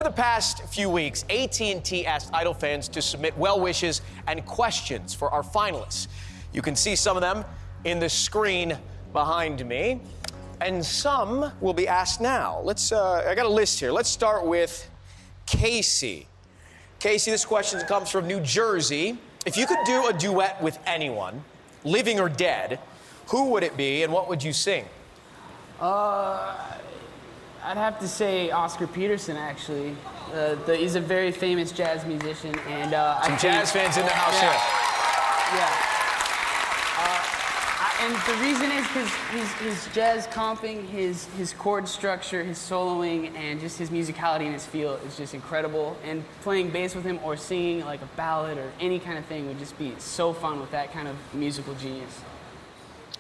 For the past few weeks, AT&T asked Idol fans to submit well wishes and questions for our finalists. You can see some of them in the screen behind me, and some will be asked now. I got a list here. Let's start with Casey. Casey, this question comes from New Jersey. If you could do a duet with anyone, living or dead, who would it be and what would you sing? I'd have to say Oscar Peterson, actually. He's a very famous jazz musician, and some jazz fans in the house here. And the reason is because his jazz comping, his chord structure, his soloing, and just his musicality and his feel is just incredible. And playing bass with him or singing like a ballad or any kind of thing would just be so fun with that kind of musical genius.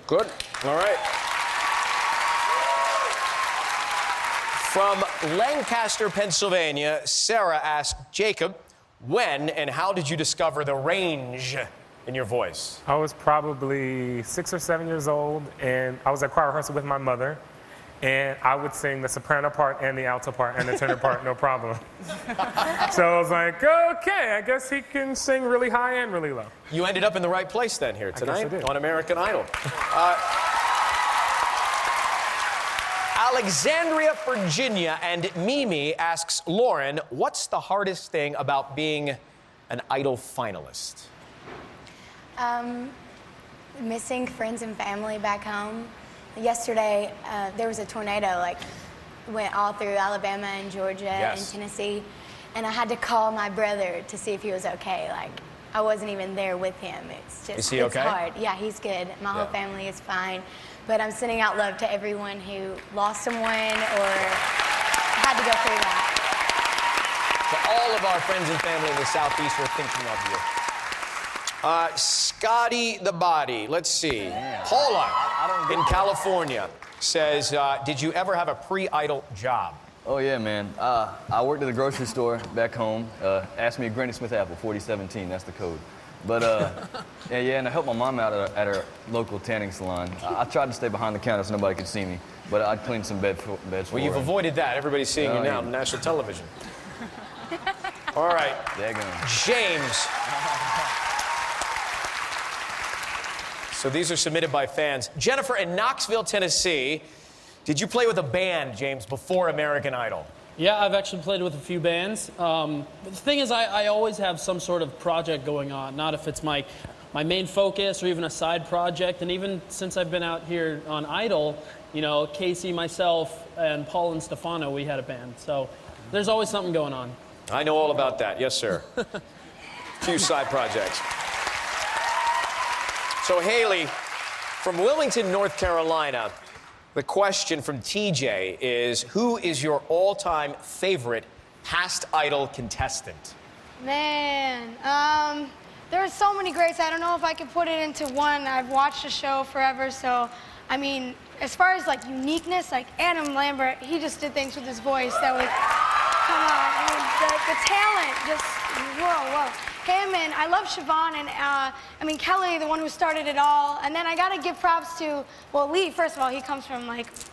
Good. All right. From Lancaster, Pennsylvania, Sarah asked Jacob, when and how did you discover the range in your voice? I was probably 6 or 7 years old, and I was at choir rehearsal with my mother, and I would sing the soprano part and the alto part and the tenor part, no problem. So I was like, okay, I guess he can sing really high and really low. You ended up in the right place then here tonight I did. on American Idol. Alexandria, Virginia, and Mimi asks Lauren, what's the hardest thing about being an Idol finalist? Missing friends and family back home. Yesterday, there was a tornado, went all through Alabama and Georgia and Tennessee, and I had to call my brother to see if he was okay. I wasn't even there with him. It's just, is he okay? It's hard. Yeah, he's good. My whole family is fine. But I'm sending out love to everyone who lost someone or had to go through that. To all of our friends and family in the Southeast, we're thinking of you. Scotty the Body, let's see. Paula in California says, did you ever have a pre-Idol job? Oh, yeah, man. I worked at a grocery store back home. Asked me a Granny Smith apple, 4017, that's the code. But, and I helped my mom out at her local tanning salon. I tried to stay behind the counter so nobody could see me, but I cleaned some beds for her. Well, you've avoided that. Everybody's seeing you now on national television. All right. James. So these are submitted by fans. Jennifer in Knoxville, Tennessee. Did you play with a band, James, before American Idol? Yeah, I've actually played with a few bands. But the thing is, I always have some sort of project going on, not if it's my main focus or even a side project. And even since I've been out here on Idol, you know, Casey, myself, and Paul and Stefano, we had a band. So there's always something going on. I know all about that, yes, sir. Few side projects. So Haley, from Wilmington, North Carolina, the question from TJ is, who is your all-time favorite past Idol contestant? Man, there are so many greats. I don't know if I could put it into one. I've watched the show forever, so, I mean, as far as, uniqueness, Adam Lambert, he just did things with his voice that was, come on, I mean, the talent, just, whoa. Him, and I love Siobhan, and Kelly, the one who started it all. And then I gotta give props to, Lee, first of all, he comes from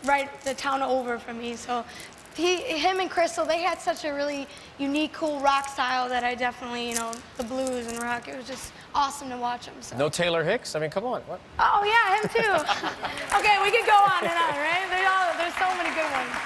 right the town over from me. So him and Crystal, they had such a really unique, cool rock style that I definitely, the blues and rock, it was just awesome to watch them. So. No Taylor Hicks? I mean, come on. What? Oh yeah, him too. Okay, we could go on and on, right? There's so many good ones.